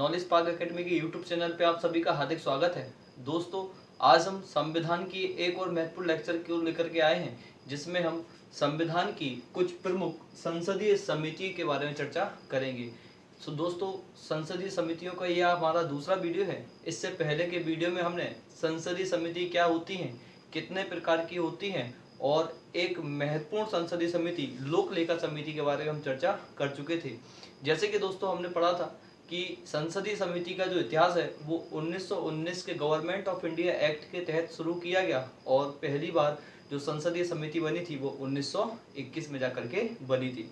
Knowledge park academy के YouTube channel पे आप सभी का हार्दिक स्वागत है। दोस्तों, आज हम संविधान की एक और महत्वपूर्ण लेक्चर को लेकर के आए हैं, जिसमें हम संविधान की कुछ प्रमुख संसदीय समिति के बारे में चर्चा करेंगे। दोस्तों, संसदीय समितियों का यह हमारा दूसरा वीडियो है। इससे पहले के वीडियो में हमने संसदीय समिति क्या होती हैं, कितने प्रकार की होती हैं और एक महत्वपूर्ण संसदीय समिति लोक लेखा समिति के बारे में हम चर्चा कर चुके थे। जैसे कि दोस्तों हमने पढ़ा था कि संसदीय समिति का जो इतिहास है वो 1919 के गवर्नमेंट ऑफ इंडिया एक्ट के तहत शुरू किया गया और पहली बार जो संसदीय समिति बनी थी वो 1921 में जाकर के बनी थी।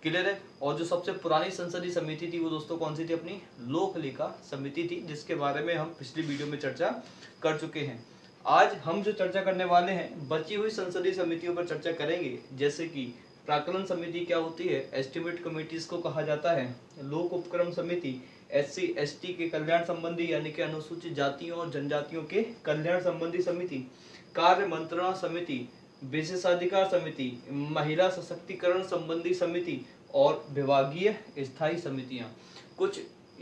क्लियर है। और जो सबसे पुरानी संसदीय समिति थी वो दोस्तों कौन सी थी, अपनी लोक लेखा समिति थी, जिसके बारे में हम पिछली वीडियो में चर्चा कर चुके हैं। आज हम जो चर्चा करने वाले हैं बची हुई संसदीय समितियों पर चर्चा करेंगे, जैसे कि प्राक्कलन समिति क्या होती है, एस्टिमेट कमेटीज को कहा जाता है, लोक उपक्रम समिति SC ST के कल्याण संबंधी यानी कि अनुसूचित जातियों और जनजातियों के कल्याण संबंधी समिति, कार्य मंत्रणा समिति, विशेषाधिकार समिति, महिला सशक्तिकरण संबंधी समिति और विभागीय स्थायी समितियां। कुछ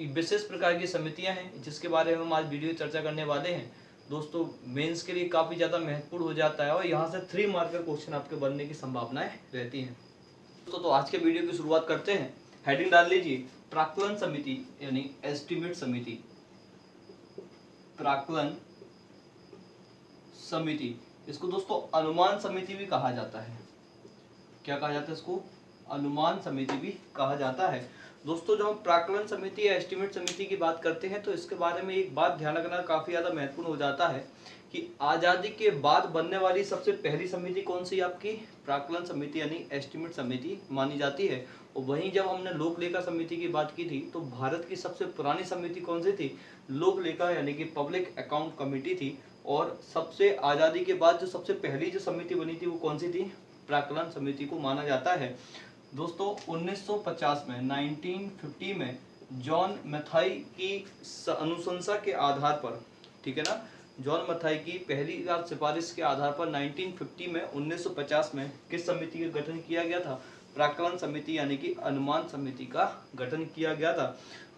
विशेष प्रकार की समितियां हैं जिसके बारे में हम आज वीडियो चर्चा करने वाले हैं। दोस्तों, मेंस के लिए काफी ज्यादा महत्वपूर्ण हो जाता है और यहाँ से 3 मार्कर क्वेश्चन आपके बनने की संभावनाएं रहती हैं। तो आज के वीडियो की शुरुआत करते हैं। हेडिंग डाल लीजिए, प्राक्कलन समिति यानी एस्टिमेट समिति। प्राक्कलन समिति, इसको दोस्तों अनुमान समिति भी कहा जाता है। क्या कहा जाता है इसको? अनुमान समिति भी कहा जाता है। दोस्तों, जब हम प्राक्कलन समिति या एस्टिमेट समिति की बात करते हैं तो इसके बारे में एक बात ध्यान रखना काफी ज्यादा महत्वपूर्ण हो जाता है कि आजादी के बाद बनने वाली सबसे पहली समिति कौन सी, आपकी प्राक्कलन समिति यानी एस्टिमेट समिति मानी जाती है। और वहीं जब हमने लोक लेखा समिति की बात की थी तो भारत की सबसे पुरानी समिति कौन सी थी, लोक लेखा यानी कि पब्लिक अकाउंट कमेटी थी। और सबसे आजादी के बाद जो सबसे पहली जो समिति बनी थी वो कौन सी थी, प्राक्कलन समिति को माना जाता है। दोस्तों 1950 में 1950 में जॉन मैथाई की अनुशंसा के आधार पर, ठीक है ना, जॉन मैथाई की पहली बार सिफारिश के आधार पर 1950 में 1950 में किस समिति का गठन किया गया था, प्राक्कलन समिति यानी कि अनुमान समिति का गठन किया गया था।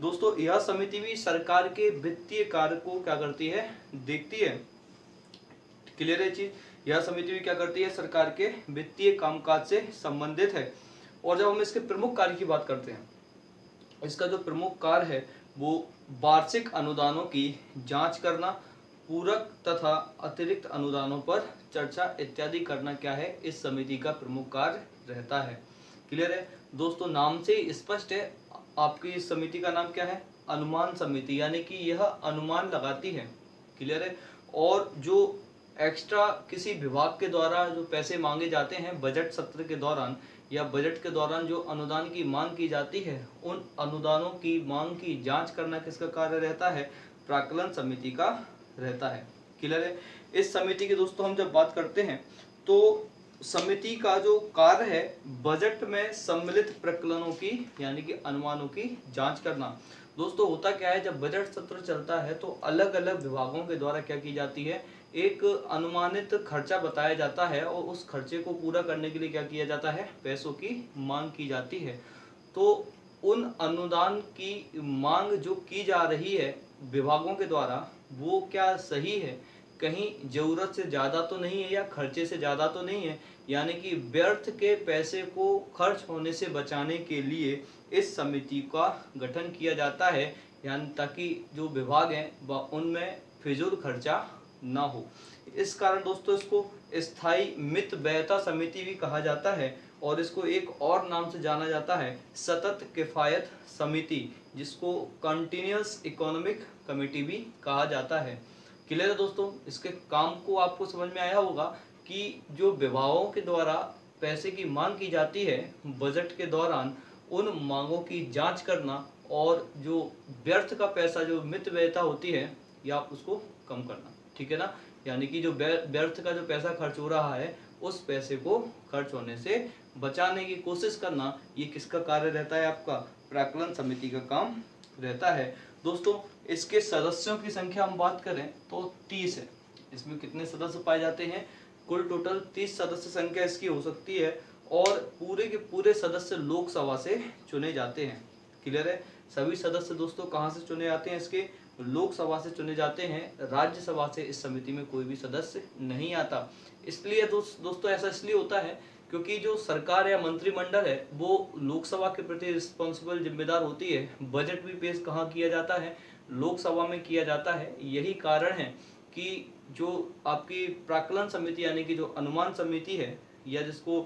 दोस्तों, यह समिति भी सरकार के वित्तीय कार्य को क्या करती है, देखती है। क्लियर है चीज? यह समिति भी क्या करती है, सरकार के वित्तीय कामकाज से संबंधित है। और जब हम इसके प्रमुख कार्य की बात करते हैं, इसका जो प्रमुख कार्य है वो वार्षिक अनुदानों की जांच करना, पूरक तथा अतिरिक्त अनुदानों पर चर्चा इत्यादि करना क्या है, इस समिति का प्रमुख कार्य रहता है। क्लियर है दोस्तों? नाम से ही स्पष्ट है, आपकी इस समिति का नाम क्या है, अनुमान समिति, यानी कि यह अनुमान लगाती है। क्लियर है? और जो एक्स्ट्रा किसी विभाग के द्वारा जो पैसे मांगे जाते हैं बजट सत्र के दौरान या बजट के दौरान जो अनुदान की मांग की जाती है, उन अनुदानों की मांग की जांच करना किसका कार्य रहता है, प्राक्कलन समिति का रहता है। क्लियर है? इस समिति की दोस्तों हम जब बात करते हैं तो समिति का जो कार्य है बजट में सम्मिलित प्रकलनों की यानी कि अनुमानों की जांच करना। दोस्तों, होता क्या है, जब बजट सत्र चलता है तो अलग अलग विभागों के द्वारा क्या की जाती है, एक अनुमानित खर्चा बताया जाता है और उस खर्चे को पूरा करने के लिए क्या किया जाता है, पैसों की मांग की जाती है। तो उन अनुदान की मांग जो की जा रही है विभागों के द्वारा वो क्या सही है, कहीं जरूरत से ज़्यादा तो नहीं है या खर्चे से ज़्यादा तो नहीं है, यानी कि व्यर्थ के पैसे को खर्च होने से बचाने के लिए इस समिति का गठन किया जाता है, यानी ताकि जो विभाग हैं उनमें फिजूल खर्चा ना हो। इस कारण दोस्तों इसको स्थायी मित व्ययता समिति भी कहा जाता है और इसको एक और नाम से जाना जाता है, सतत किफायत समिति, जिसको कंटिन्यूअस इकोनॉमिक कमेटी भी कहा जाता है। क्लियर है दोस्तों? इसके काम को आपको समझ में आया होगा कि जो विभागों के द्वारा पैसे की मांग की जाती है बजट के दौरान, उन मांगों की जांच करना और जो व्यर्थ का पैसा जो मित व्ययता होती है या उसको कम करना। ठीक है ना? यानी कि जो व्यर्थ का जो पैसा खर्च हो रहा है उस पैसे को खर्च होने से बचाने की कोशिश करना, ये किसका कार्य रहता है, आपका प्राक्कलन समिति का काम रहता है। दोस्तों, इसके सदस्यों की संख्या हम बात करें तो 30 है। इसमें कितने सदस्य पाए जाते हैं, कुल टोटल 30 सदस्य संख्या इसकी हो सकती है और पूरे के पूरे सदस्य लोकसभा से चुने जाते हैं। क्लियर है? सभी सदस्य दोस्तों कहाँ से चुने जाते हैं इसके? लोकसभा से चुने जाते हैं। राज्यसभा से इस समिति में कोई भी सदस्य नहीं आता। इसलिए दोस्तों ऐसा इसलिए होता है क्योंकि जो सरकार या मंत्रिमंडल है वो लोकसभा के प्रति रिस्पॉन्सिबल जिम्मेदार होती है। बजट भी पेश कहाँ किया जाता है? लोकसभा में किया जाता है। यही कारण है कि जो आपकी प्राक्कलन समिति यानी कि जो अनुमान समिति है या जिसको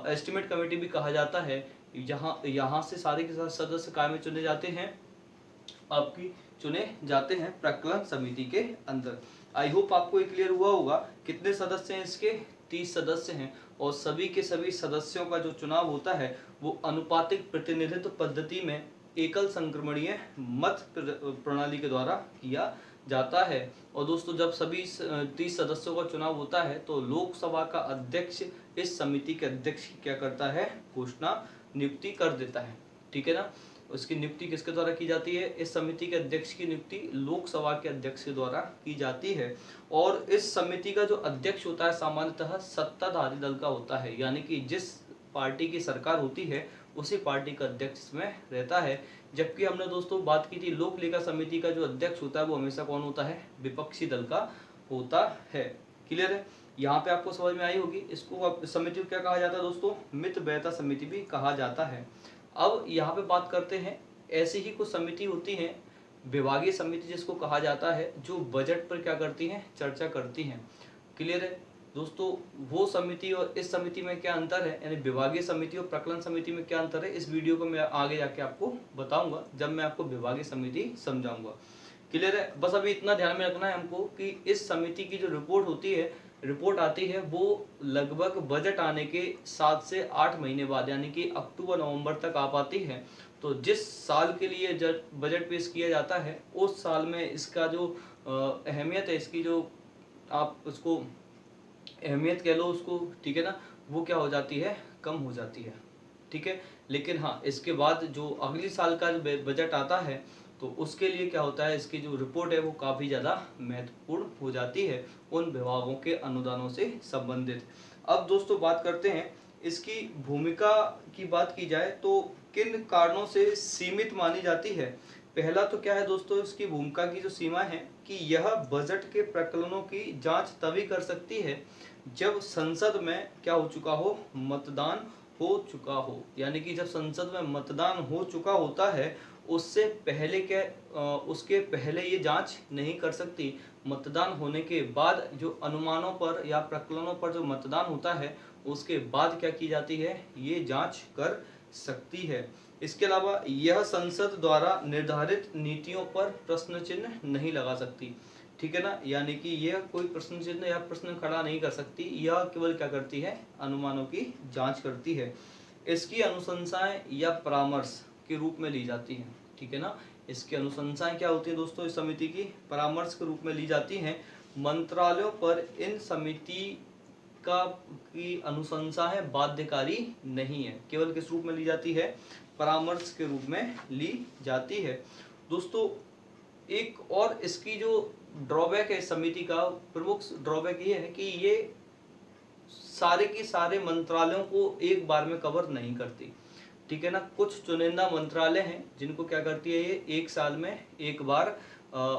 एस्टिमेट कमेटी भी कहा जाता है, यहाँ से सारे के सारे सदस्य काय में चुने जाते हैं? आपकी चुने जाते हैं प्राक्कलन समिति के अंदर। आई होप आपको ये क्लियर हुआ होगा। कितने सदस्य हैं इसके? 30 सदस्य हैं और सभी के सभी सदस्यों का जो चुनाव होता है वो अनुपातिक प्रतिनिधित्व पद्धति में एकल संक्रमणीय मत प्रणाली के द्वारा किया जाता है। और दोस्तों जब सभी 30 सदस्यों का चुनाव होता है तो लोकसभा का अध्यक्ष इस समिति के अध्यक्ष की क्या करता है? घोषणा नियुक्ति कर देता है। ठीक है ना? उसकी नियुक्ति किसके द्वारा की जाती है? इस समिति के अध्यक्ष की नियुक्ति लोकसभा के अध्यक्ष के द्वारा की जाती है। और इस समिति का जो अध्यक्ष होता है सामान्यतः सत्ताधारी दल का होता है, यानी कि जिस पार्टी की सरकार होती है उसी पार्टी का अध्यक्ष इसमें रहता है। जबकि हमने दोस्तों बात की थी लोक लेखा समिति का जो अध्यक्ष होता है वो हमेशा कौन होता है? विपक्षी दल का होता है। क्लियर है? यहाँ पे आपको समझ में आई होगी। इसको समिति को क्या कहा जाता है दोस्तों? मितव्ययता समिति भी कहा जाता है। अब यहाँ पे बात करते हैं, ऐसी ही कुछ समिति होती हैं विभागीय समिति जिसको कहा जाता है, जो बजट पर क्या करती हैं? चर्चा करती हैं। क्लियर है दोस्तों? वो समिति और इस समिति में क्या अंतर है, यानी विभागीय समिति और प्राक्कलन समिति में क्या अंतर है, इस वीडियो को मैं आगे जाके आपको बताऊंगा जब मैं आपको विभागीय समिति समझाऊंगा। क्लियर है? बस अभी इतना ध्यान में रखना है हमको कि इस समिति की जो रिपोर्ट होती है, रिपोर्ट आती है वो लगभग बजट आने के 7 से 8 महीने बाद, यानी कि अक्टूबर नवंबर तक आ पाती है। तो जिस साल के लिए बजट पेश किया जाता है उस साल में इसका जो अहमियत है, इसकी जो आप उसको अहमियत कह लो उसको, ठीक है ना, वो क्या हो जाती है? कम हो जाती है। ठीक है? लेकिन हाँ, इसके बाद जो अगली साल का बजट आता है तो उसके लिए क्या होता है, इसकी जो रिपोर्ट है वो काफ़ी ज़्यादा महत्वपूर्ण हो जाती है उन विभागों के अनुदानों से संबंधित। अब दोस्तों बात करते हैं इसकी भूमिका की। बात की जाए तो किन कारणों से सीमित मानी जाती है? पहला तो क्या है दोस्तों, इसकी भूमिका की जो सीमा है कि यह बजट के प्रकरणों की जांच तभी कर सकती है जब संसद में क्या हो चुका हो? मतदान हो चुका हो। यानी कि जब संसद में मतदान हो चुका होता है उससे पहले उसके पहले ये जांच नहीं कर सकती। मतदान होने के बाद जो अनुमानों पर या प्रकरणों पर जो मतदान होता है उसके बाद क्या की जाती है? ये जांच कर सकती है। इसके अलावा यह संसद द्वारा निर्धारित नीतियों पर प्रश्न चिन्ह नहीं लगा सकती। ठीक है ना? यानी कि यह कोई प्रश्न चिन्ह या प्रश्न खड़ा नहीं कर सकती, यह केवल क्या करती है? अनुमानों की जांच करती है। इसकी अनुशंसाएं या परामर्श के रूप में ली जाती हैं। ठीक है ना? इसकी अनुशंसाएं क्या होती हैं दोस्तों? इस समिति की परामर्श के रूप में ली जाती हैं। मंत्रालयों पर इन समिति की अनुशंसाएं बाध्यकारी नहीं है। केवल किस रूप में ली जाती है? परामर्श के रूप में ली जाती है। दोस्तों एक और इसकी जो ड्रॉबैक है समिति का, प्रमुख ड्रॉबैक ये है कि ये सारे के सारे मंत्रालयों को एक बार में कवर नहीं करती। ठीक है ना? कुछ चुनिंदा मंत्रालय हैं जिनको क्या करती है, ये एक साल में एक बार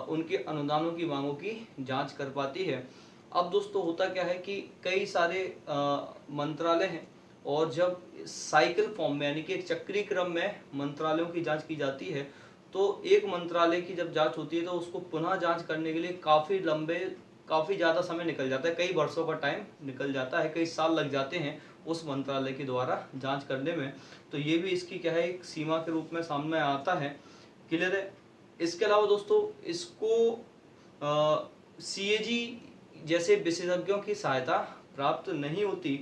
उनके अनुदानों की मांगों की जांच कर पाती है। अब दोस्तों होता क्या है कि कई सारे मंत्रालय हैं और जब साइकिल फॉर्म में यानी कि एक चक्रीय क्रम में मंत्रालयों की जांच की जाती है तो एक मंत्रालय की जब जांच होती है तो उसको पुनः जांच करने के लिए काफ़ी ज़्यादा समय निकल जाता है, कई वर्षों का टाइम निकल जाता है, कई साल लग जाते हैं उस मंत्रालय के द्वारा जांच करने में। तो ये भी इसकी क्या है, एक सीमा के रूप में सामने आता है। क्लियर है? इसके अलावा दोस्तों इसको सीएजी जैसे विशेषज्ञों की सहायता प्राप्त नहीं होती।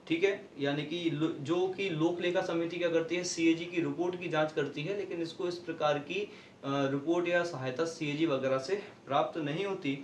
ठीक है? यानी कि जो कि लोक लेखा समिति क्या करती है, सीएजी की रिपोर्ट की जांच करती है, लेकिन इसको इस प्रकार की रिपोर्ट या सहायता सीएजी वगैरह से प्राप्त नहीं होती।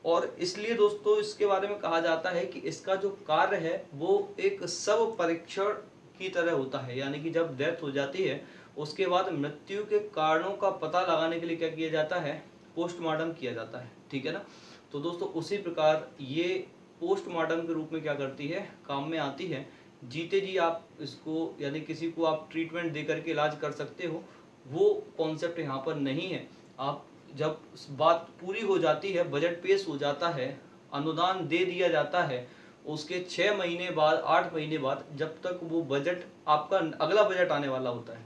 और इसलिए दोस्तों इसके बारे में कहा जाता है कि इसका जो कार्य है वो एक शव परीक्षण की तरह होता है। यानी कि जब डेथ हो जाती है उसके बाद मृत्यु के कारणों का पता लगाने के लिए क्या किया जाता है? पोस्टमार्टम किया जाता है। ठीक है ना? तो दोस्तों उसी प्रकार ये पोस्टमार्टम के रूप में क्या करती है? काम में आती है। जीते जी आप इसको यानी किसी को आप ट्रीटमेंट दे करके इलाज कर सकते हो, वो कॉन्सेप्ट यहाँ पर नहीं है। आप जब बात पूरी हो जाती है, बजट पेश हो जाता है, अनुदान दे दिया जाता है, उसके 6 महीने बाद 8 महीने बाद जब तक वो बजट आपका अगला बजट आने वाला होता है,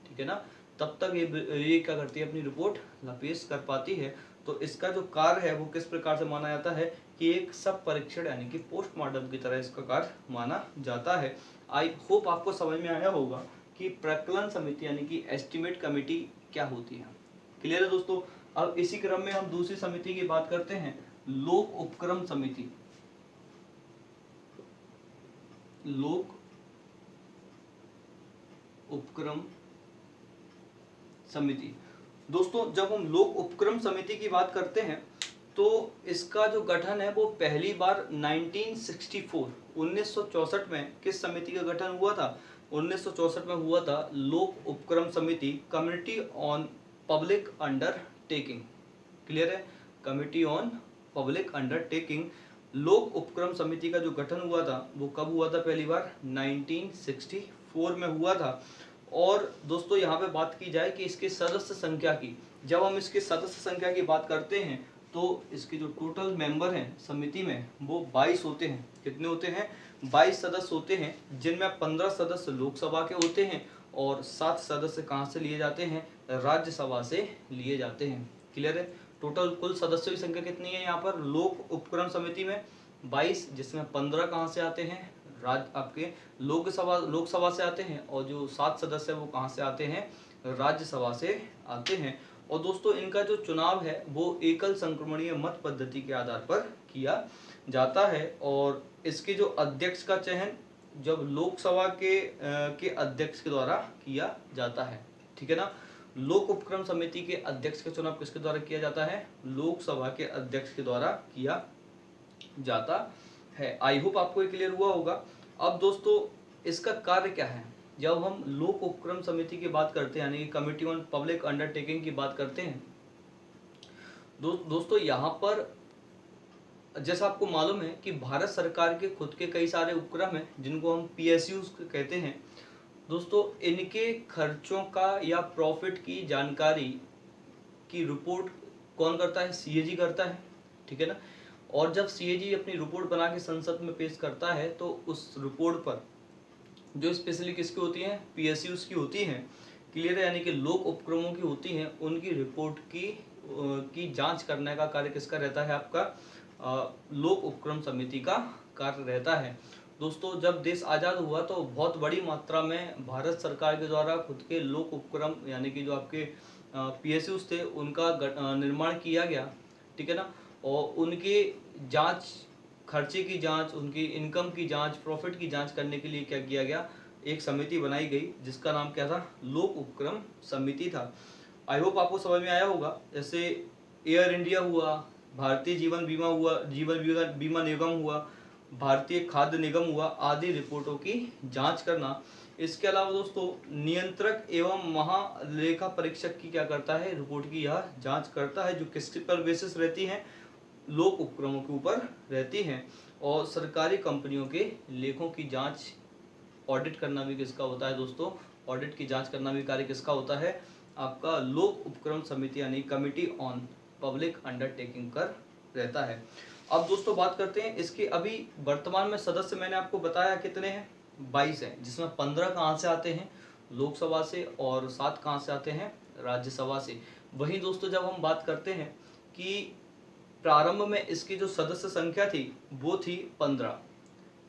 ठीक है ना, तब तक ये क्या करती है, अपनी रिपोर्ट पेश कर पाती है। तो इसका जो कार्य है वो किस प्रकार से माना जाता है कि एक सब परीक्षण यानी कि पोस्टमार्टम की तरह इसका कार्य माना जाता है। आई होप आपको समझ में आया होगा कि प्राक्कलन समिति यानी कि एस्टिमेट कमेटी क्या होती है। क्लियर है दोस्तों। अब इसी क्रम में हम दूसरी समिति की बात करते हैं, लोक उपक्रम समिति। लोक उपक्रम समिति। दोस्तों जब हम लोक उपक्रम समिति की बात करते हैं तो इसका जो गठन है वो पहली बार 1964 में किस समिति का गठन हुआ था? 1964 में हुआ था लोक उपक्रम समिति, committee on public undertaking. Clear है, कमिटी ऑन पब्लिक अंडरटेकिंग। लोक उपक्रम समिति का जो गठन हुआ था वो कब हुआ था? पहली बार 1964 में हुआ था। और दोस्तों यहाँ पे बात की जाए कि इसके सदस्य संख्या की, जब हम इसके सदस्य संख्या की बात करते हैं तो इसके जो टोटल मेंबर हैं समिति में वो 22 होते हैं। कितने होते हैं? 22 सदस्य होते हैं, जिनमें 15 सदस्य लोकसभा के होते हैं और 7 सदस्य कहाँ से लिए जाते हैं? राज्यसभा से लिए जाते हैं। क्लियर है। टोटल कुल सदस्यों की संख्या कितनी है यहाँ पर लोक उपक्रम समिति में? 22, जिसमें 15 कहाँ से आते हैं? आपके लोकसभा से आते हैं, और जो 7 सदस्य है वो कहाँ से आते हैं? राज्यसभा से आते हैं। और दोस्तों इनका जो चुनाव है वो एकल संक्रमणीय मत पद्धति के आधार पर किया जाता है। और इसके जो अध्यक्ष का चयन जब लोकसभा के अध्यक्ष के द्वारा किया जाता है। ठीक है ना। लोक उपक्रम समिति के अध्यक्ष का चुनाव किसके द्वारा किया जाता है? लोकसभा के अध्यक्ष के द्वारा किया जाता है। आई होप आपको ये क्लियर हुआ होगा। अब दोस्तों इसका कार्य क्या है? जब हम लोक उपक्रम समिति की बात करते हैं यानी कि कमिटी ऑन पब्लिक अंडरटेकिंग की बात करते हैं, दोस्तों यहाँ पर जैसा आपको मालूम है कि भारत सरकार के खुद के कई सारे उपक्रम हैं जिनको हम PSUs कहते हैं। दोस्तों इनके खर्चों का या प्रॉफिट की जानकारी की रिपोर्ट कौन करता है? CAG करता है। ठीक है ना। और जब CAG अपनी रिपोर्ट बना के संसद में पेश करता है तो उस रिपोर्ट पर जो स्पेशली किसकी होती हैं? PSUs की होती हैं। क्लियर है। यानी कि लोक उपक्रमों की होती हैं, उनकी रिपोर्ट की जांच करने का कार्य किसका रहता है? आपका लोक उपक्रम समिति का कार्य रहता है। दोस्तों जब देश आज़ाद हुआ तो बहुत बड़ी मात्रा में भारत सरकार के द्वारा खुद के लोक उपक्रम यानी कि जो आपके PSUs थे उनका निर्माण किया गया। ठीक है ना। और उनकी जांच, खर्चे की जांच, उनकी इनकम की जांच, प्रॉफिट की जांच करने के लिए क्या किया गया? एक समिति बनाई गई जिसका नाम क्या था? लोक उपक्रम समिति था। आई होप आपको समझ में आया होगा। जैसे एयर इंडिया हुआ, भारतीय जीवन बीमा हुआ, जीवन बीमा निगम हुआ, भारतीय खाद्य निगम हुआ, आदि रिपोर्टों की जांच करना। इसके अलावा दोस्तों नियंत्रक एवं महालेखा परीक्षक की क्या करता है? रिपोर्ट की यह जांच करता है, जो किसके पर बेसिस रहती है? लोक उपक्रमों के ऊपर रहती हैं। और सरकारी कंपनियों के लेखों की जांच, ऑडिट करना भी किसका होता है दोस्तों? ऑडिट की जांच करना भी कार्य किसका होता है? आपका लोक उपक्रम समिति यानी कमिटी ऑन पब्लिक अंडरटेकिंग कर रहता है। अब दोस्तों बात करते हैं इसके अभी वर्तमान में सदस्य मैंने आपको बताया कितने हैं? 22 हैं, जिसमें 15 कहाँ से आते हैं? लोकसभा से, और 7 कहाँ से आते हैं? राज्यसभा से। वहीं दोस्तों जब हम बात करते हैं कि प्रारंभ में इसकी जो सदस्य संख्या थी वो थी 15।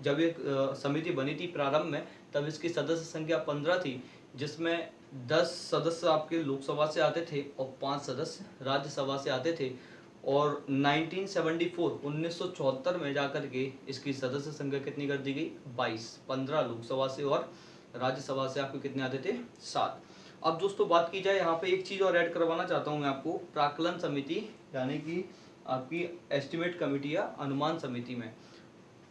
जब एक समिति बनी थी प्रारंभ में तब इसकी सदस्य संख्या 15 थी, जिसमें 10 सदस्य आपके लोकसभा से आते थे और 5 सदस्य राज्यसभा से आते थे। और 1974 में जाकर के इसकी सदस्य संख्या कितनी कर दी गई? 22। 15 लोकसभा से और राज्यसभा से आपको कितने आते थे? 7। अब दोस्तों बात की जाए, यहाँ पे एक चीज़ और ऐड करवाना चाहता हूँ मैं आपको, प्राक्कलन समिति यानी कि आपकी एस्टिमेट कमेटी या अनुमान समिति में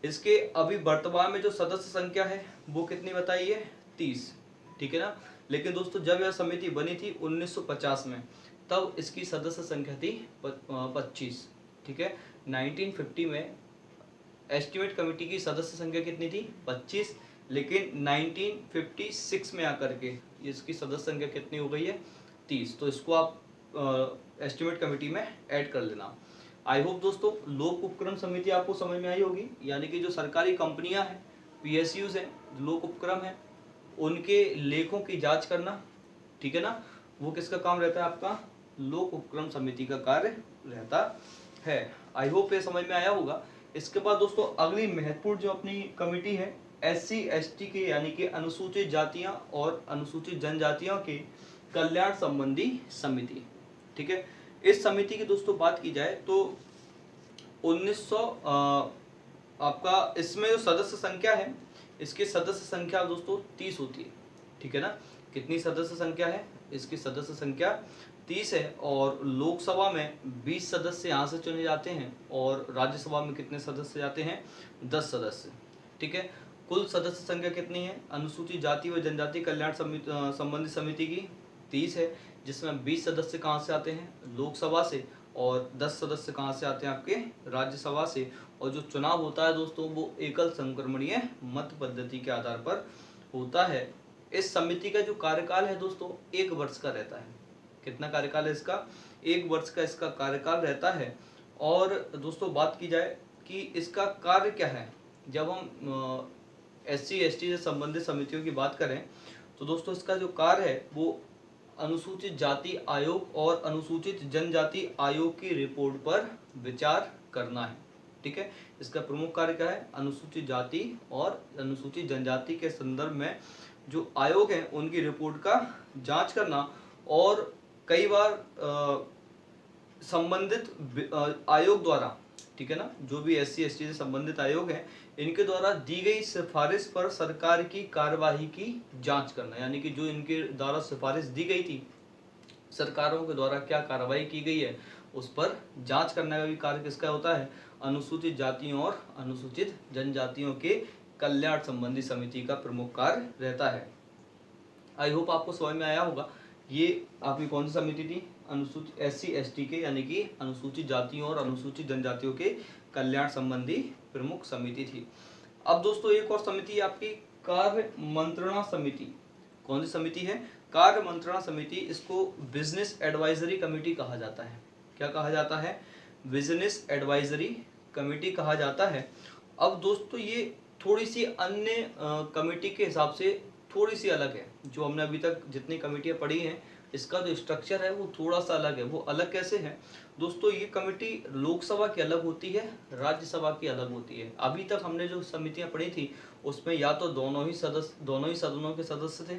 इसके अभी वर्तमान में जो सदस्य संख्या है वो कितनी बताइए? 30। ठीक है ना। लेकिन दोस्तों जब यह समिति बनी थी 1950 में तब इसकी सदस्य संख्या थी 25। ठीक है। 1950 में एस्टिमेट कमेटी की सदस्य संख्या कितनी थी? 25। लेकिन 1956 में आकर के इसकी सदस्य संख्या कितनी हो गई है? 30, तो इसको आप एस्टिमेट कमेटी में ऐड कर लेना। आई होप दोस्तों लोक उपक्रम समिति आपको समझ में आई होगी, यानी कि जो सरकारी कंपनियां हैं, PSUs हैं, लोक उपक्रम है, उनके लेखों की जांच करना, ठीक है ना, वो किसका काम रहता है, आपका लोक उपक्रम समिति का कार्य रहता है। आई होप ये समझ में आया होगा। इसके बाद दोस्तों अगली महत्वपूर्ण जो अपनी कमेटी है SC ST के यानी कि अनुसूचित जातियां और अनुसूचित जनजातियों के कल्याण संबंधी समिति, ठीक है। इस समिति की दोस्तों बात की जाए तो 1900 आपका इसमें जो सदस्य संख्या है, इसकी सदस्य संख्या दोस्तों 30 होती है, ठीक है ना। कितनी सदस्य संख्या है, इसकी सदस्य संख्या 30 है, और लोकसभा में 20 सदस्य यहाँ से चुने जाते हैं, और राज्यसभा में कितने सदस्य जाते हैं, 10 सदस्य, ठीक है। कुल सदस्य संख्या कितनी है अनुसूचित जाति व जनजाति कल्याण संबंधी समिति की, 30 है, जिसमें 20 सदस्य कहाँ से आते हैं, लोकसभा से, और 10 सदस्य कहाँ से आते हैं, आपके राज्यसभा से। और जो चुनाव होता है दोस्तों वो एकल संक्रमणीय मत पद्धति के आधार पर होता है। इस समिति का जो कार्यकाल है दोस्तों 1 वर्ष का रहता है। कितना कार्यकाल है इसका, 1 वर्ष का इसका कार्यकाल रहता है। और दोस्तों बात की जाए कि इसका कार्य क्या है, जब हम SC ST से संबंधित समितियों की बात करें तो दोस्तों इसका जो कार्य है वो अनुसूचित जाति आयोग और अनुसूचित जनजाति आयोग की रिपोर्ट पर विचार करना है, ठीक है। इसका प्रमुख कार्य क्या है, अनुसूचित जाति और अनुसूचित जनजाति के संदर्भ में जो आयोग है उनकी रिपोर्ट का जांच करना, और कई बार संबंधित आयोग द्वारा, ठीक है ना, जो भी SC ST से संबंधित आयोग है इनके द्वारा दी गई सिफारिश पर सरकार की कार्यवाही की जांच करना, यानी कि जो इनके द्वारा सिफारिश दी गई थी, सरकारों के द्वारा क्या कार्रवाई की गई है उस पर जांच करने का भी कार्य किसका होता है, अनुसूचित जातियों और अनुसूचित जनजातियों के कल्याण संबंधी समिति का प्रमुख कार्य रहता है। आई होप आपको समझ में आया होगा। ये आपकी कौन सी समिति थी, अनुसूचित SC ST के यानी कि अनुसूचित जातियों और अनुसूचित जनजातियों के कल्याण संबंधी प्रमुख समिति थी। अब दोस्तों एक और समिति आपकी कार्य मंत्रणा समिति। कौन सी समिति है, कार्य मंत्रणा समिति। इसको बिजनेस एडवाइजरी कमेटी कहा जाता है। क्या कहा जाता है, बिजनेस एडवाइजरी कमेटी कहा जाता है। अब दोस्तों ये थोड़ी सी अन्य कमेटी के हिसाब से थोड़ी सी अलग है। जो हमने अभी तक जितनी कमेटियां पढ़ी हैं इसका जो स्ट्रक्चर है वो थोड़ा सा अलग है। वो अलग कैसे है दोस्तों, ये कमेटी लोकसभा की अलग होती है, राज्यसभा की अलग होती है। अभी तक हमने जो समितियां पढ़ी थी उसमें या तो दोनों ही सदनों के सदस्य थे,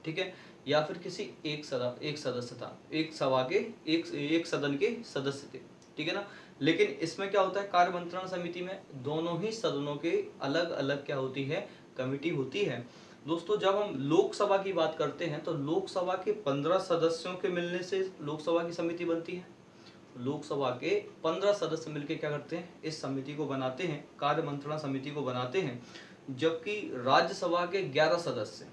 ठीक है, या फिर किसी एक सदस्य था, एक सभा के एक सदन के सदस्य थे, ठीक है ना। लेकिन इसमें क्या होता है, कार्य मंत्रणा समिति में दोनों ही सदनों के अलग अलग क्या होती है, कमेटी होती है। दोस्तों जब हम लोकसभा की बात करते हैं तो लोकसभा के 15 सदस्यों के मिलने से लोकसभा की समिति बनती है। लोकसभा के 15 सदस्य मिलकर क्या करते हैं, इस समिति को बनाते हैं, कार्य मंत्रणा समिति को बनाते हैं। जबकि राज्यसभा के 11 सदस्य,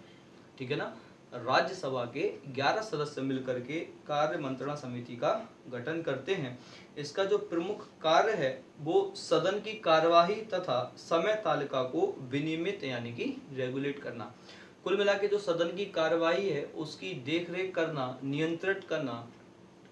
ठीक है ना, राज्यसभा के 11 सदस्य मिलकर के कार्य मंत्रणा समिति का गठन करते हैं। इसका जो प्रमुख कार्य है वो सदन की कार्यवाही तथा समय तालिका को विनियमित यानी कि रेगुलेट करना। कुल मिला के जो सदन की कार्यवाही है उसकी देखरेख करना, नियंत्रित करना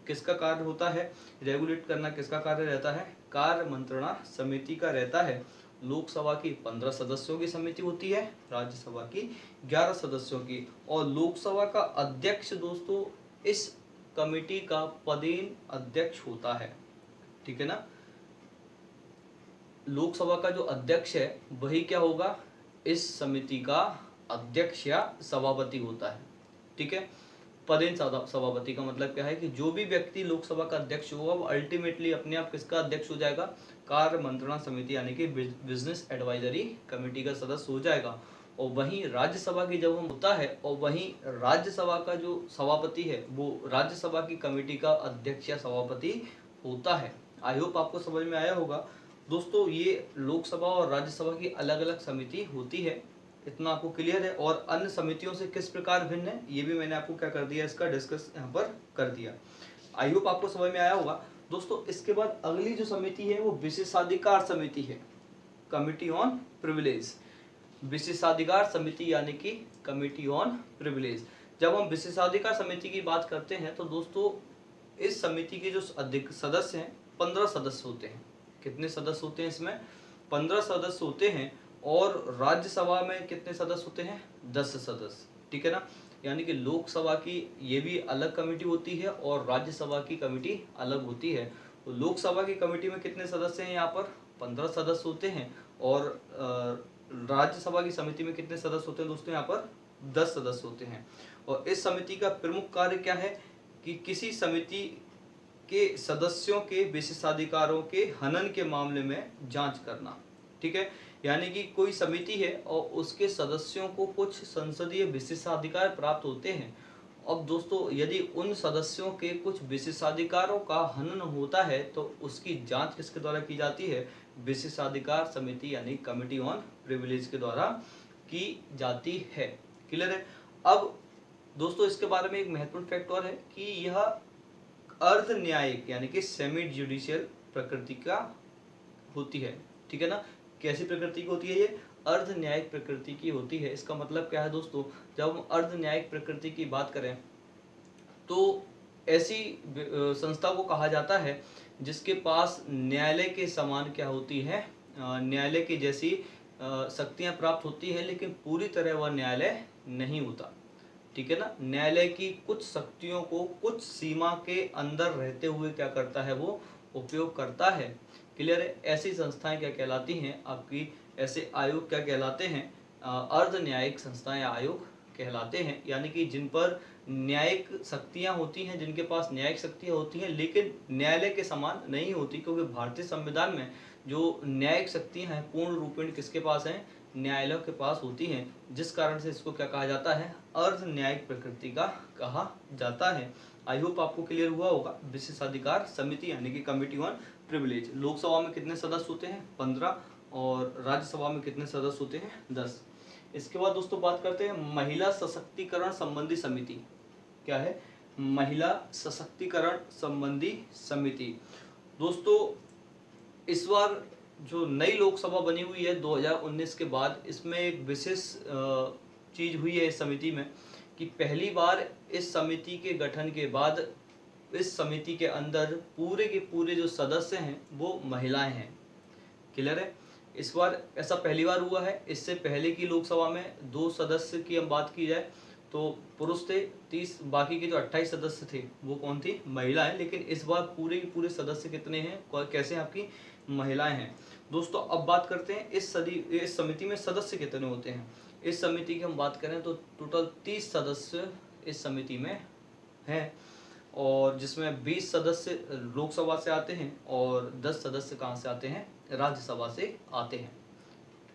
किसका कार्य होता है, रेगुलेट करना किसका कार्य रहता है, कार्य मंत्रणा समिति का रहता है। लोकसभा की 15 सदस्यों की समिति होती है, राज्यसभा की 11 सदस्यों की। और लोकसभा का अध्यक्ष दोस्तों इस कमेटी का पदेन अध्यक्ष होता है, ठीक है ना। लोकसभा का जो अध्यक्ष है वही क्या होगा, इस समिति का अध्यक्ष या सभापति होता है, ठीक है। पदेन सभापति का मतलब क्या है कि जो भी व्यक्ति लोकसभा का अध्यक्ष होगा वो अल्टीमेटली अपने आप किसका अध्यक्ष हो जाएगा, कार्य मंत्रणा समिति यानी कि बिजनेस एडवाइजरी कमेटी का सदस्य हो जाएगा। और वहीं राज्यसभा की जब हम होता है, और वहीं राज्यसभा का जो सभापति है वो राज्यसभा की कमेटी का अध्यक्ष या सभापति होता है। आई होप आपको समझ में आया होगा दोस्तों। ये लोकसभा और राज्यसभा की अलग अलग समिति होती है, इतना आपको क्लियर है। और अन्य समितियों से किस प्रकार भिन्न है ये भी मैंने आपको क्या कर दिया, इसका डिस्कस यहाँ पर कर दिया। आई होप आपको समझ में आया होगा दोस्तों। इसके बाद अगली जो समिति है वो विशेषाधिकार समिति है, कमिटी ऑन प्रिविलेज। विशेषाधिकार समिति यानी कि कमिटी ऑन प्रिविलेज। जब हम विशेषाधिकार समिति की बात करते हैं तो दोस्तों इस समिति के जो अधिक सदस्य हैं 15 सदस्य होते हैं। कितने सदस्य होते हैं इसमें? 15 सदस्य होते हैं। और राज्यसभा में कितने सदस्य होते हैं? 10 सदस्य, ठीक है ना। यानी कि लोकसभा की ये भी अलग कमेटी होती है और राज्यसभा की कमेटी अलग होती है। तो लोकसभा की कमेटी में कितने सदस्य हैं? यहाँ पर 15 सदस्य होते हैं। और राज्यसभा की समिति में कितने सदस्य होते हैं दोस्तों? यहाँ पर 10 सदस्य होते हैं। और इस समिति का प्रमुख कार्य क्या है कि किसी समिति के सदस्यों के विशेषाधिकारों के हनन के मामले में जांच करना, ठीक है। यानी कि कोई समिति है और उसके सदस्यों को कुछ संसदीय विशेषाधिकार प्राप्त होते हैं। अब दोस्तों यदि उन सदस्यों के कुछ विशेषाधिकारों का हनन होता है तो उसकी जांच किसके द्वारा की जाती है? विशेषाधिकार समिति यानी कमिटी ऑन प्रिविलेज के द्वारा की जाती है। क्लियर है? अब दोस्तों इसके बारे में एक महत्वपूर्ण फैक्ट और है कि यह अर्ध न्यायिक यानी कि सेमी जुडिशियल प्रकृति का होती है, ठीक है ना। कैसी प्रकृति की होती है? ये अर्ध न्यायिक प्रकृति की होती है। इसका मतलब क्या है दोस्तों? जब हम अर्ध न्यायिक प्रकृति की बात करें तो ऐसी संस्था को कहा जाता है जिसके पास न्यायालय के समान क्या होती है? न्यायालय की जैसी शक्तियां प्राप्त होती है, लेकिन पूरी तरह वह न्यायालय नहीं होता, ठीक है ना। न्यायालय की कुछ शक्तियों को कुछ सीमा के अंदर रहते हुए क्या करता है? वो उपयोग करता है। क्लियर है? ऐसी संस्थाएं क्या कहलाती हैं आपकी? ऐसे आयोग क्या कहलाते हैं? अर्ध न्यायिक संस्थाएं या आयोग कहलाते हैं। यानी कि जिन पर न्यायिक शक्तियां होती हैं, जिनके पास न्यायिक शक्तियां होती हैं लेकिन न्यायालय के समान नहीं होती, क्योंकि भारतीय संविधान में जो न्यायिक शक्तियां हैं पूर्ण रूपेण किसके पास हैं? न्यायालयों के पास होती हैं, जिस कारण से इसको क्या कहा जाता है? अर्ध न्यायिक प्रकृति का कहा जाता है। आई होप आपको क्लियर हुआ होगा। विशेषाधिकार समिति यानी कि कमिटी ऑन प्रिविलेज, लोकसभा में कितने सदस्य होते हैं? 15। और राज्यसभा में कितने सदस्य होते हैं? 10। इसके बाद दोस्तों बात करते हैं महिला सशक्तिकरण संबंधी समिति। क्या है? महिला सशक्तिकरण संबंधी समिति। दोस्तों इस बार जो नई लोकसभा बनी हुई है 2019 के बाद, इसमें एक विशेष चीज हुई है इस समिति में कि पहली बार इस समिति के गठन के बाद इस समिति के अंदर पूरे के पूरे जो सदस्य हैं वो महिलाएं हैं। क्लियर है? इस बार ऐसा पहली बार हुआ है। इससे पहले की लोकसभा में 2 सदस्य की हम बात की जाए तो पुरुष थे 30, बाकी के जो 28 सदस्य थे वो कौन थी? महिलाएं। लेकिन इस बार पूरे के पूरे सदस्य कितने हैं? कैसे आपकी? महिलाएं हैं। दोस्तों अब बात करते हैं इस समिति में सदस्य कितने होते हैं। इस समिति की हम बात करें तो टोटल 30 सदस्य इस समिति में हैं, और जिसमें 20 सदस्य लोकसभा से आते हैं और 10 सदस्य कहाँ से आते हैं? राज्यसभा से आते हैं।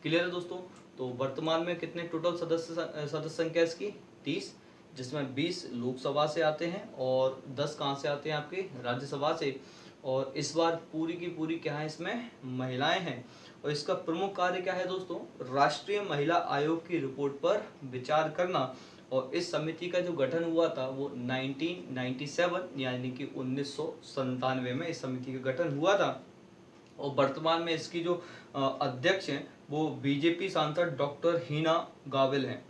क्लियर है दोस्तों? तो वर्तमान में कितने टोटल सदस्य संख्या इसकी? 30, जिसमें 20 लोकसभा से आते हैं और 10 कहाँ से आते हैं? आपके राज्यसभा से। और इस बार पूरी की पूरी क्या है? इसमें महिलाएं हैं। और इसका प्रमुख कार्य क्या है दोस्तों? राष्ट्रीय महिला आयोग की रिपोर्ट पर विचार करना। और इस समिति का जो गठन हुआ था वो 1997 यानी कि 1997 में इस समिति का गठन हुआ था। और वर्तमान में इसकी जो अध्यक्ष हैं वो बीजेपी सांसद डॉक्टर हिना गाविल हैं,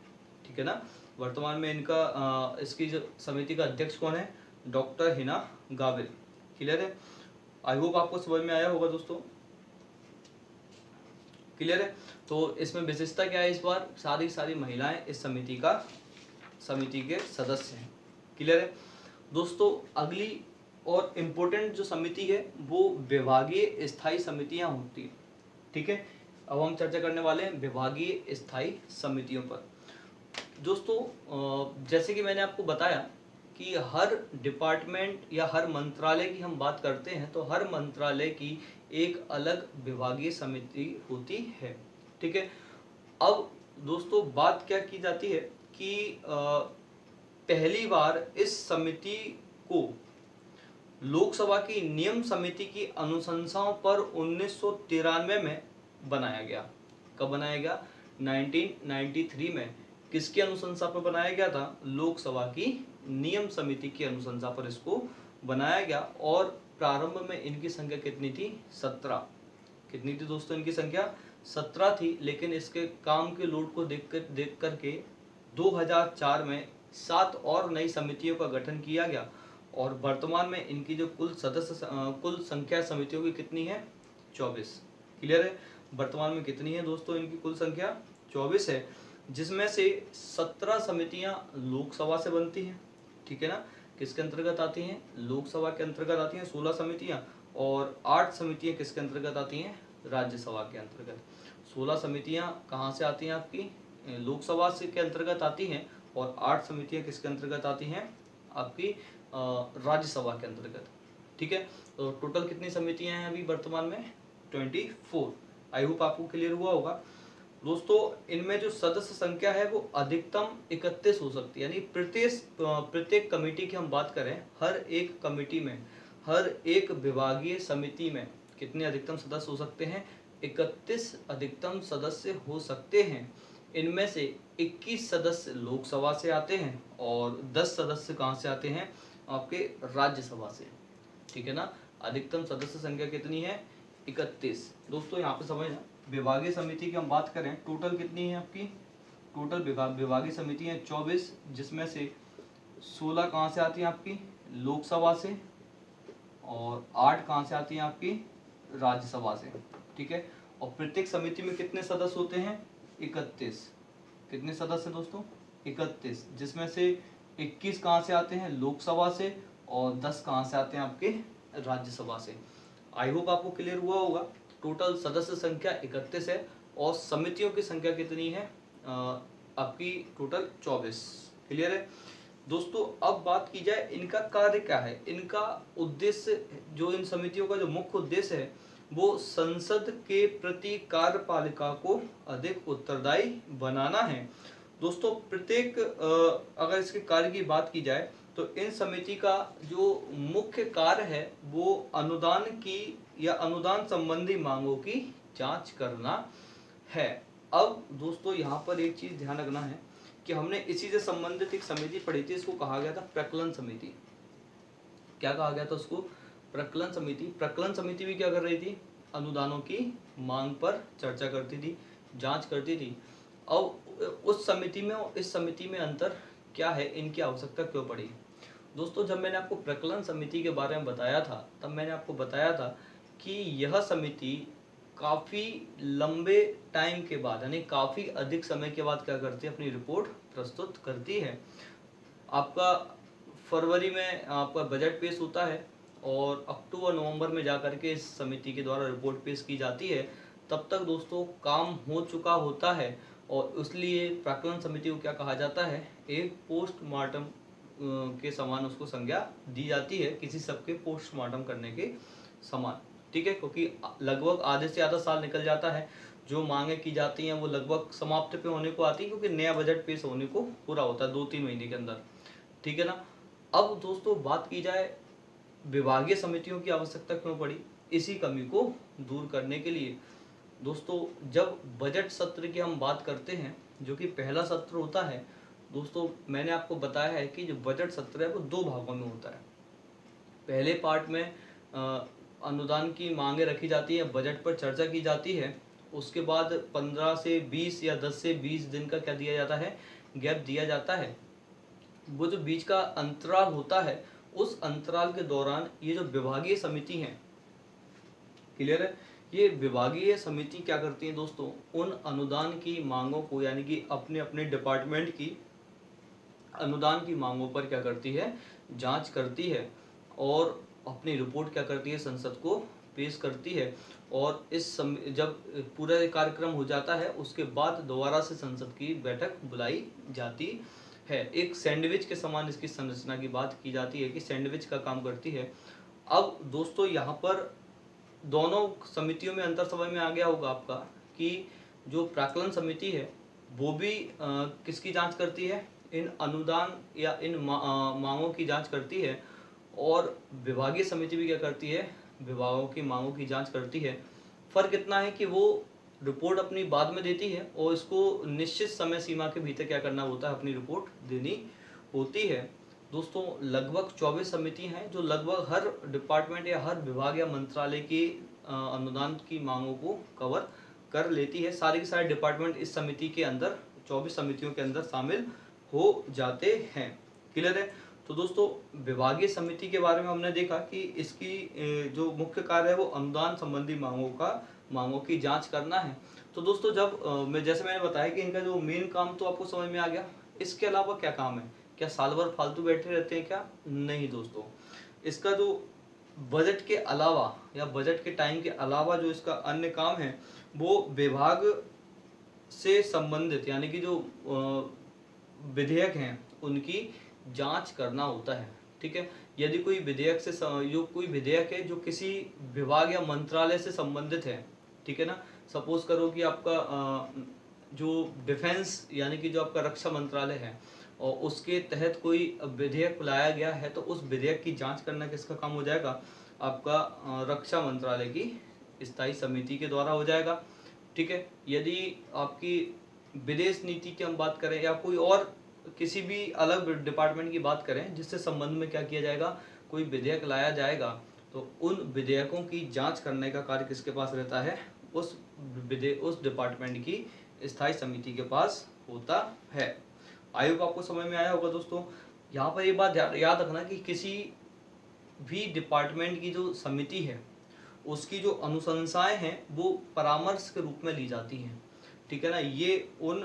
ठीक है ना। वर्तमान में इनका इसकी जो समिति का अध्यक्ष कौन है? डॉक्टर हिना गाविल। क्लियर है? आई होप आपको समझ में आया होगा दोस्तों। क्लियर है? तो इसमें विशेषता क्या है? इस बार सारी महिलाएं इस समिति के सदस्य हैं। क्लियर है दोस्तों? अगली और इम्पोर्टेंट जो समिति है वो विभागीय स्थायी समितियां होती हैं, ठीक है। अब हम चर्चा करने वाले हैं विभागीय स्थायी समितियों पर। दोस्तों जैसे कि मैंने आपको बताया कि हर डिपार्टमेंट या हर मंत्रालय की हम बात करते हैं तो हर मंत्रालय की एक अलग विभागीय समिति होती है, ठीक है। अब दोस्तों बात क्या की जाती है कि पहली बार इस समिति को लोकसभा की नियम समिति की अनुशंसाओं पर 1993 में बनाया गया। कब बनाया गया? 1993 में। किसकी अनुशंसा पर बनाया गया था? लोकसभा की नियम समिति की अनुशंसा पर इसको बनाया गया। और प्रारंभ में इनकी संख्या कितनी थी? 17। कितनी थी दोस्तों इनकी संख्या? 17 थी। लेकिन इसके काम के लोड को देख करके 2004 में 7 और नई समितियों का गठन किया गया और वर्तमान में इनकी जो कुल संख्या समितियों की कितनी है? 24। क्लियर है? वर्तमान में कितनी है दोस्तों इनकी कुल संख्या? 24 है, जिसमें से 17 समितियां लोकसभा से बनती हैं। ठीक है ना? किसके अंतर्गत आती हैं? लोकसभा के अंतर्गत आती हैं 16 समितियां, और 8 समितियां किसके अंतर्गत आती हैं? राज्यसभा के अंतर्गत। 16 समितियां कहाँ से आती हैं? आपकी लोकसभा से के अंतर्गत आती हैं, और 8 समितियां किसके अंतर्गत आती हैं? आपकी राज्यसभा के अंतर्गत। ठीक है, तो टोटल कितनी समितियां हैं अभी वर्तमान में? 24। आई होप आपको क्लियर हुआ होगा। दोस्तों इनमें जो सदस्य संख्या है वो अधिकतम 31 हो सकती है, यानी प्रत्येक कमेटी की हम बात करें, हर एक कमेटी में, हर एक विभागीय समिति में कितने अधिकतम सदस्य हो सकते हैं? 31 अधिकतम सदस्य हो सकते हैं। इनमें से 21 सदस्य लोकसभा से आते हैं और 10 सदस्य कहाँ से आते हैं? आपके राज्यसभा से। ठीक है ना? अधिकतम सदस्य संख्या कितनी है? 31। दोस्तों यहाँ पे समझना, विभागीय समिति की हम बात करें, टोटल कितनी है आपकी? टोटल विभागीय समिति है 24, जिसमें से 16 कहाँ से आती है आपकी? लोकसभा से, और 8 कहाँ से आती है आपकी? राज्यसभा से। ठीक है, और प्रत्येक समिति में कितने सदस्य होते हैं? 31। कितने सदस्य दोस्तों? 31, जिसमें से 21 कहाँ से आते हैं? लोकसभा से, और 10 कहाँ से आते हैं? आपके राज्यसभा से। आई होप आपको क्लियर हुआ होगा। टोटल सदस्य संख्या 31 है और समितियों की संख्या कितनी है? आपकी टोटल 24। क्लियर है दोस्तों? अब बात की जाए इनका कार्य क्या है, इनका उद्देश्य, जो इन समितियों का जो मुख्य उद्देश्य है वो संसद के प्रति कार्यपालिका को अधिक उत्तरदायी बनाना है। दोस्तों प्रत्येक अगर इसके कार्य की बात की जाए तो इन समिति का जो मुख्य कार्य है वो अनुदान की या अनुदान संबंधी मांगों की जांच करना है। अब दोस्तों यहाँ पर एक चीज ध्यान रखना है कि हमने इसी से संबंधित एक समिति पढ़ी थी, इसको कहा गया था प्रकलन समिति। क्या कहा गया था उसको? प्रकलन समिति। प्रकलन समिति भी क्या कर रही थी? अनुदानों की मांग पर चर्चा करती थी, जांच करती थी। अब उस समिति में और इस समिति में अंतर क्या है, इनकी आवश्यकता क्यों पड़ी? दोस्तों जब मैंने आपको प्रकलन समिति के बारे में बताया था तब मैंने आपको बताया था कि यह समिति काफ़ी लंबे टाइम के बाद, यानी काफ़ी अधिक समय के बाद क्या करती है? अपनी रिपोर्ट प्रस्तुत करती है। आपका फरवरी में आपका बजट पेश होता है और अक्टूबर नवंबर में जाकर के इस समिति के द्वारा रिपोर्ट पेश की जाती है। तब तक दोस्तों काम हो चुका होता है और इसलिए प्राक्कलन समिति को क्या कहा जाता है? एक पोस्टमार्टम के समान उसको संज्ञा दी जाती है, किसी सबके पोस्टमार्टम करने के समान। ठीक है, क्योंकि लगभग आधे से ज़्यादा साल निकल जाता है, जो मांगे की जाती हैं वो लगभग समाप्त पे होने को आती है, क्योंकि नया बजट पेश होने को पूरा होता है 2-3 महीने के अंदर। ठीक है ना? अब दोस्तों बात की जाए विभागीय समितियों की आवश्यकता क्यों पड़ी, इसी कमी को दूर करने के लिए। दोस्तों जब बजट सत्र की हम बात करते हैं, जो कि पहला सत्र होता है, दोस्तों मैंने आपको बताया है कि जो बजट सत्र है वो 2 भागों में होता है। पहले पार्ट में अनुदान की मांगे रखी जाती है, बजट पर चर्चा की जाती है। उसके बाद 15 से 20 या 10 से 20 दिन का क्या दिया जाता है? गैप दिया जाता है। वो जो बीच का अंतराल होता है, उस अंतराल के दौरान ये जो विभागीय समिति है, क्लियर है, ये विभागीय समिति क्या करती है दोस्तों? उन अनुदान की मांगों को, यानी कि अपने अपने डिपार्टमेंट की अनुदान की मांगों पर क्या करती है? जांच करती है और अपनी रिपोर्ट क्या करती है? संसद को पेश करती है। और जब पूरा कार्यक्रम हो जाता है उसके बाद दोबारा से संसद की बैठक बुलाई जाती है। एक सैंडविच के समान इसकी संरचना की बात की जाती है कि सैंडविच का काम करती है। अब दोस्तों यहाँ पर दोनों समितियों में अंतर समझ में आ गया होगा आपका कि जो प्राक्कलन समिति है वो भी किसकी जांच करती है? इन अनुदान या इन मांगों की जांच करती है, और विभागीय समिति भी क्या करती है? विभागों की मांगों की जांच करती है। फर्क इतना है कि वो रिपोर्ट अपनी बाद में देती है और इसको निश्चित समय सीमा के भीतर क्या करना होता है? अपनी रिपोर्ट देनी होती है। दोस्तों लगभग 24 समिति हैं जो लगभग हर डिपार्टमेंट या हर विभाग या मंत्रालय की अनुदान की मांगों को कवर कर लेती है। सारे के सारे डिपार्टमेंट इस समिति के अंदर, 24 समितियों के अंदर शामिल हो जाते हैं। क्लियर है। तो दोस्तों विभागीय समिति के बारे में हमने देखा कि इसकी जो मुख्य कार्य है वो अनुदान संबंधी मांगों की जांच करना है। तो दोस्तों जब जैसे मैंने बताया कि इनका जो मेन काम तो आपको समझ में आ गया, इसके अलावा क्या काम है? क्या साल भर फालतू बैठे रहते हैं क्या? नहीं दोस्तों, इसका जो बजट के अलावा या बजट के टाइम के अलावा जो इसका अन्य काम है वो विभाग से संबंधित यानी कि जो विधेयक हैं उनकी जांच करना होता है। ठीक है। यदि कोई विधेयक से जो कोई विधेयक है जो किसी विभाग या मंत्रालय से संबंधित है, ठीक है ना, सपोज करो कि आपका जो डिफेंस यानी कि जो आपका रक्षा मंत्रालय है और उसके तहत कोई विधेयक लाया गया है, तो उस विधेयक की जांच करना किसका काम हो जाएगा? आपका रक्षा मंत्रालय की स्थायी समिति के द्वारा हो जाएगा। ठीक है। यदि आपकी विदेश नीति की हम बात करें या कोई और किसी भी अलग डिपार्टमेंट की बात करें जिससे संबंध में क्या किया जाएगा, कोई विधेयक लाया जाएगा, तो उन विधेयकों की जांच करने का कार्य किसके पास रहता है? उस डिपार्टमेंट की स्थायी समिति के पास होता है। आई होप आपको समझ में आया होगा दोस्तों। यहाँ पर ये बात याद रखना कि किसी भी डिपार्टमेंट की जो समिति है उसकी जो अनुशंसाएं हैं वो परामर्श के रूप में ली जाती हैं। ठीक है ना। ये उन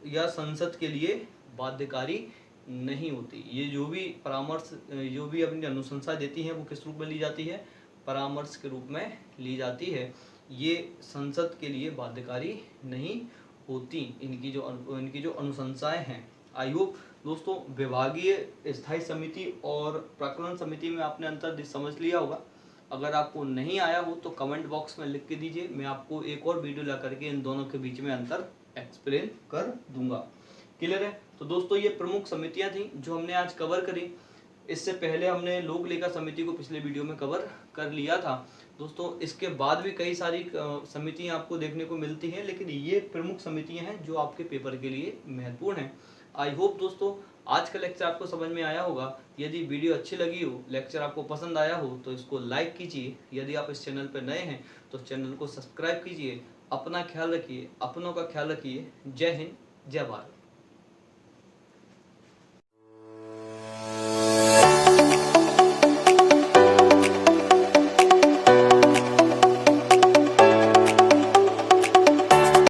या संसद के लिए बाध्यकारी नहीं होती। ये जो भी परामर्श जो भी अपनी अनुशंसा देती हैं वो किस रूप में ली जाती है? परामर्श के रूप में ली जाती है। ये संसद के लिए बाध्यकारी नहीं होती इनकी जो अनुशंसाएं हैं। आई होप दोस्तों विभागीय स्थायी समिति और प्राक्कलन समिति में आपने अंतर समझ लिया होगा। अगर आपको नहीं आया हो तो कमेंट बॉक्स में लिख के दीजिए, मैं आपको एक और वीडियो ला करके इन दोनों के बीच में अंतर एक्सप्लेन कर दूंगा। क्लियर है। तो दोस्तों ये प्रमुख समितियां थी जो हमने आज कवर करी। इससे पहले हमने लोक लेखा समिति को पिछले वीडियो में कवर कर लिया था दोस्तों। इसके बाद भी कई सारी समितियां आपको देखने को मिलती हैं, लेकिन ये प्रमुख समितियां हैं जो आपके पेपर के लिए महत्वपूर्ण हैं। आई होप दोस्तों आज का लेक्चर आपको समझ में आया होगा। यदि वीडियो अच्छी लगी हो, लेक्चर आपको पसंद आया हो तो इसको लाइक कीजिए। यदि आप इस चैनल पर नए हैं तो चैनल को सब्सक्राइब कीजिए। अपना ख्याल रखिए, अपनों का ख्याल रखिए। जय हिंद, जय भारत।